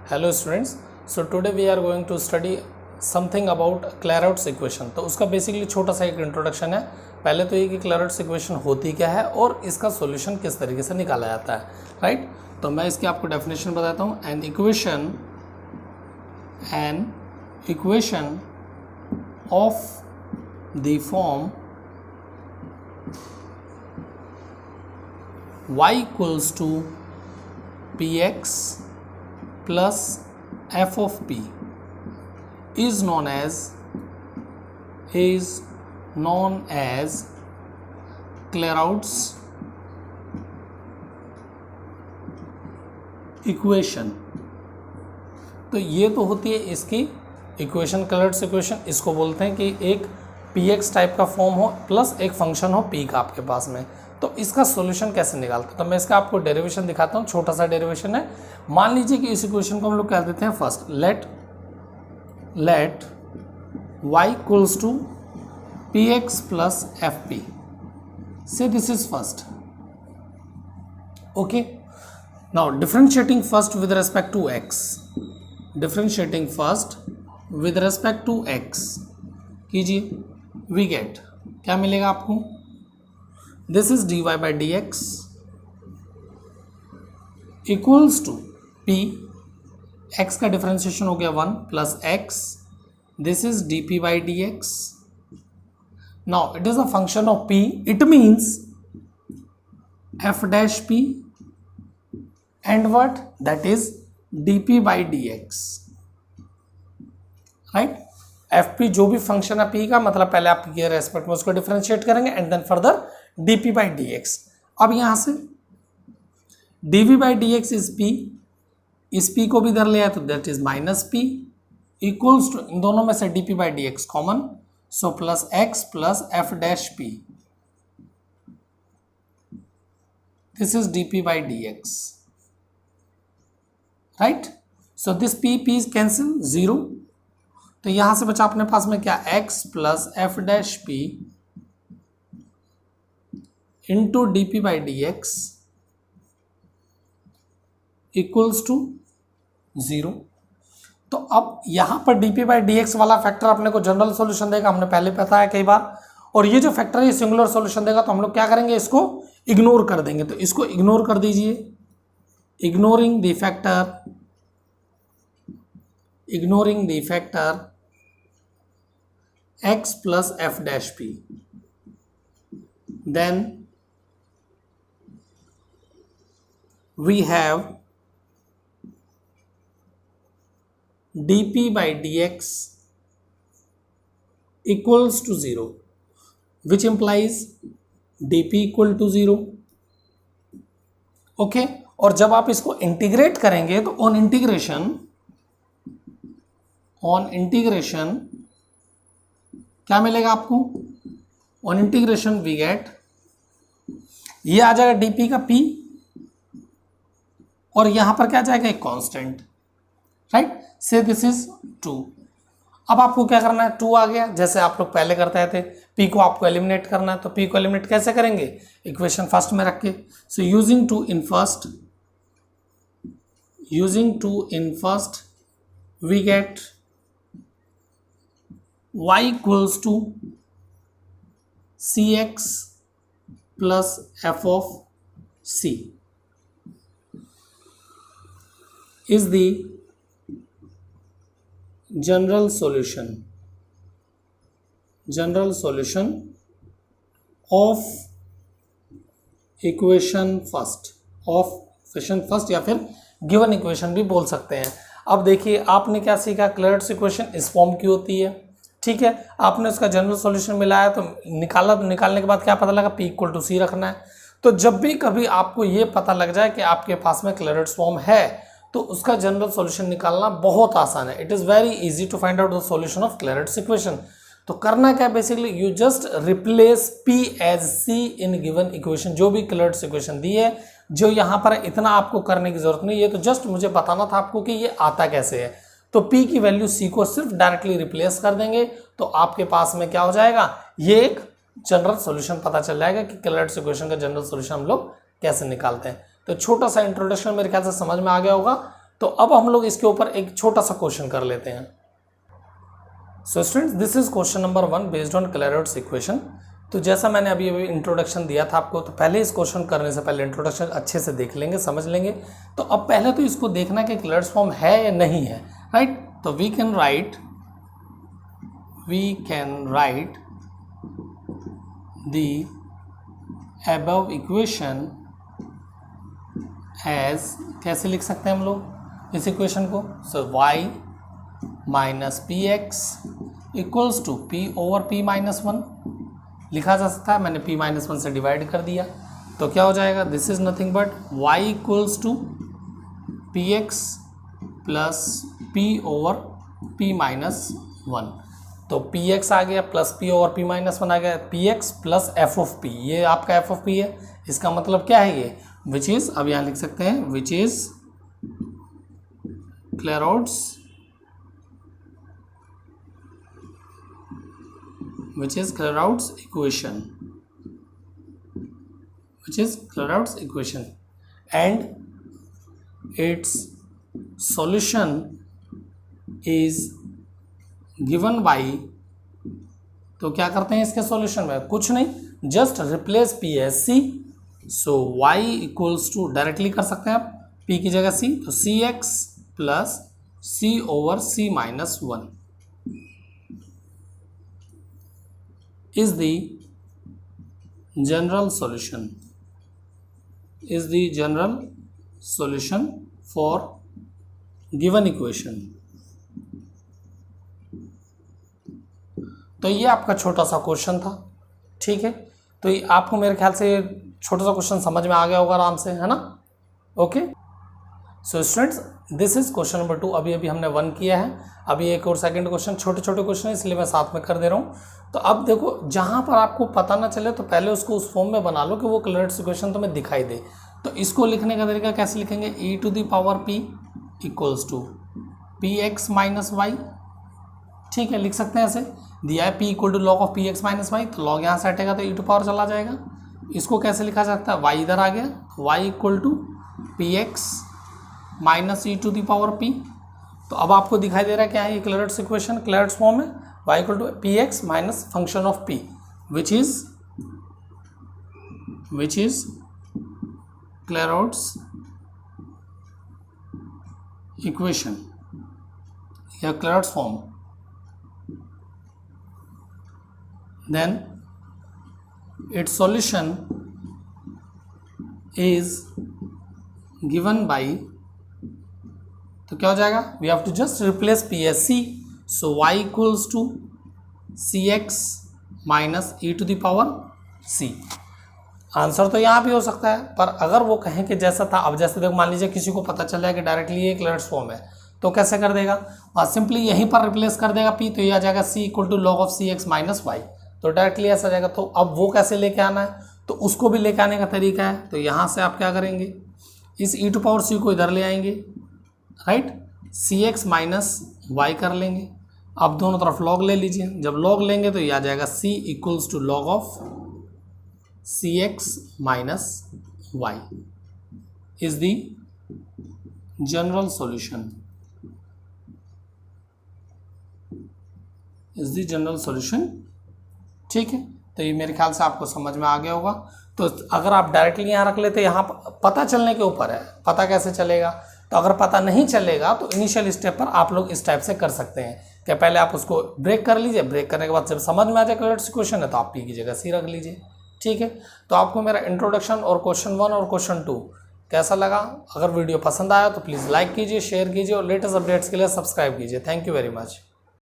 Hello students, so today we are going to study something about Clairaut's equation. तो उसका basically छोटा सा एक इंट्रोडक्शन है। पहले तो ये कि क्लैरॉट्स इक्वेशन होती क्या है और इसका सॉल्यूशन किस तरीके से निकाला जाता है, राइट। तो मैं इसकी आपको डेफिनेशन बताता हूँ। An equation of the form y equals to px plus f of p is known as Clairaut's equation. तो ये तो होती है इसकी इक्वेशन, क्लैराउट्स इक्वेशन। इसको बोलते हैं कि एक px टाइप का फॉर्म हो प्लस एक फंक्शन हो p का आपके पास में। तो इसका सॉल्यूशन कैसे निकालते हैं, तो मैं इसका आपको डेरिवेशन दिखाता हूँ। छोटा सा डेरिवेशन है। मान लीजिए कि इस इक्वेशन को हम लोग कह देते हैं first, let y equals to px plus fp। Say this is first, okay. Now differentiating first with respect to x, differentiating first with respect to x कीजिए, वी गेट क्या मिलेगा आपको, this is dy by dx equals to p, x का differentiation हो गया 1 plus x, this is dp by dx। Now it is a function of p, it means f dash p and what, that is dp by dx, right. fp जो भी function है p का, मतलब पहले आप ये रेस्पेक्ट में उसको डिफरेंशिएट करेंगे and then further dp by dx। अब यहां से dv by dx is p, इस p को भी इधर ले आए तो that is minus p equals to, इन दोनों में से dp by dx common, so plus x plus f dash p, this is dp by dx, right. So this p is cancel 0, तो यहां से बचा अपने पास में क्या, x plus f dash p into dp by dx equals to 0। तो अब यहां पर dp by dx वाला फैक्टर अपने को जनरल सॉल्यूशन देगा, हमने पहले बताया कई बार। और ये जो फैक्टर है सिंगुलर सॉल्यूशन देगा, तो हम लोग क्या करेंगे, इसको इग्नोर कर देंगे। तो इसको इग्नोर कर दीजिए, ignoring the factor x plus f dash p, then we have dp by dx equals to 0, which implies dp equal to 0, okay। और जब आप इसको इंटीग्रेट करेंगे तो ऑन इंटीग्रेशन क्या मिलेगा आपको, ऑन इंटीग्रेशन वी गेट, ये आ जाएगा dp का p और यहां पर क्या जाएगा, एक कांस्टेंट, राइट। से दिस इज 2। अब आपको क्या करना है, 2 आ गया, जैसे आप लोग पहले करते थे। p को आपको एलिमिनेट करना है, तो p को एलिमिनेट कैसे करेंगे, इक्वेशन फर्स्ट में रख के। So using 2 in first we get y equals to cx plus f of c is the general solution of equation first या फिर गिवन इक्वेशन भी बोल सकते हैं। अब देखिए आपने क्या सीखा, क्लैराउट्स इक्वेशन इस फॉर्म की होती है, ठीक है। आपने उसका जनरल सॉल्यूशन मिलाया तो निकालने के बाद क्या पता लगा, p इक्वल टू c रखना है। तो जब भी कभी आपको ये पता लग जाए कि आपके पास में क्लैराउट्स फॉर्म है तो उसका जनरल सॉल्यूशन निकालना बहुत आसान है। It is very easy to find out the solution of Clairaut's equation. तो करना क्या, basically you just replace p as c in given equation. जो भी क्लैराउट्स इक्वेशन दी है, जो यहाँ पर इतना आपको करने की जरूरत नहीं, ये तो जस्ट मुझे बताना था आपको कि ये आता कैसे है। तो p की वैल्यू c को सिर्फ डायरेक्टली रिप्लेस कर देंगे तो आपके पास में क्या हो जाएगा, ये एक जनरल सॉल्यूशन पता चल जाएगा कि क्लैराउट्स इक्वेशन का जनरल सॉल्यूशन हम लोग कैसे निकालते हैं। तो छोटा सा इंट्रोडक्शन मेरे ख्याल से समझ में आ गया होगा। तो अब हम लोग इसके ऊपर एक छोटा सा क्वेश्चन कर लेते हैं। So students, this is question number 1 based on Clairaut's equation. तो जैसा मैंने अभी इंट्रोडक्शन दिया था आपको, तो पहले इस क्वेश्चन करने से पहले इंट्रोडक्शन अच्छे से देख लेंगे, समझ लेंगे। तो अब पहले तो इसको देखना कि क्लैरोट्स फॉर्म है या नहीं है, राइट। तो we can write the above equation as, कैसे लिख सकते हैं हम लोग इस इक्वेशन को? So y minus P X equals to P over P minus 1 लिखा जा सकता है। मैंने p माइनस 1 से डिवाइड कर दिया, तो क्या हो जाएगा? This is nothing but y equals to P X plus P over P minus 1। तो पी एक्स आ गया plus P over P minus 1 आ गया, P X plus F of P, ये आपका एफ ऑफ पी है। इसका मतलब क्या है ये? विच इज, अब यहाँ लिख सकते हैं which is Clairaut's equation, and its solution is given by, तो क्या करते हैं इसके सॉल्यूशन में? कुछ नहीं, just replace p as c. So y equals टू, डायरेक्टली कर सकते हैं आप, p की जगह c, तो c x plus c over c minus 1 is the general solution for given equation। तो ये आपका छोटा सा क्वेश्चन था, ठीक है। तो ये आपको मेरे ख्याल से छोटा सा क्वेश्चन समझ में आ गया होगा आराम से, है ना? Okay, so students, this is question number 2। अभी हमने 1 किया है, अभी एक और सेकंड क्वेश्चन, छोटे छोटे क्वेश्चन है इसलिए मैं साथ में कर दे रहा हूँ। तो अब देखो, जहाँ पर आपको पता ना चले तो पहले उसको उस फॉर्म में बना लो कि वो क्लैरोट्स इक्वेशन तुम्हें दिखाई दे। तो इसको लिखने का तरीका कैसे लिखेंगे? e to the power p equals to P x minus Y, ठीक है, लिख सकते हैं ऐसे। दिया है p equal to log of P x minus Y, तो लॉग यहाँ से हटेगा तो e टू पावर चला जाएगा। इसको कैसे लिखा जा सकता है? y इधर आ गया, y equal to P x minus E to the power p। तो अब आपको दिखाई दे रहा है क्या है? ये क्लैरोट्स इक्वेशन क्लैरोट्स फॉर्म है, y equal to P x minus function of p, which is Clairaut's equation या Clairaut's form. Then its solution is given by, तो क्या हो जाएगा? We have to just replace p as c. So y equals to c x minus E to the power c। Answer तो यहाँ भी हो सकता है, पर अगर वो कहें कि जैसा था, अब जैसे देखो मान लीजिए किसी को पता चल जाए कि डायरेक्टली ये क्लैरोट्स फॉर्म है, तो कैसे कर देगा? और सिंपली यहीं पर रिप्लेस कर देगा p, तो ये आ जाएगा c equal to log of C x minus Y, तो डायरेक्टली ऐसा जाएगा। तो अब वो कैसे लेके आना है? तो उसको भी लेके आने का तरीका है। तो यहाँ से आप क्या करेंगे? इस ई टू पावर सी को इधर ले आएंगे, राइट, सी एक्स माइनस वाई कर लेंगे। अब दोनों तरफ लॉग ले लीजिए, जब लॉग लेंगे तो ये आ जाएगा c equals to log of C x minus Y is the general solution, ठीक है। तो ये मेरे ख्याल से आपको समझ में आ गया होगा। तो अगर आप डायरेक्टली यहाँ रख लेते, यहाँ पता चलने के ऊपर है, पता कैसे चलेगा? तो अगर पता नहीं चलेगा तो इनिशियल स्टेप पर आप लोग इस टाइप से कर सकते हैं कि पहले आप उसको ब्रेक कर लीजिए, ब्रेक करने के बाद जब समझ में आ जाए क्लैरोट्स इक्वेशन है तो आप p की जगह c रख लीजिए, ठीक है। तो आपको मेरा इंट्रोडक्शन और क्वेश्चन 1 और क्वेश्चन 2 कैसा लगा? अगर वीडियो पसंद आया तो प्लीज़ लाइक कीजिए, शेयर कीजिए और लेटेस्ट अपडेट्स के लिए सब्सक्राइब कीजिए। Thank you very much.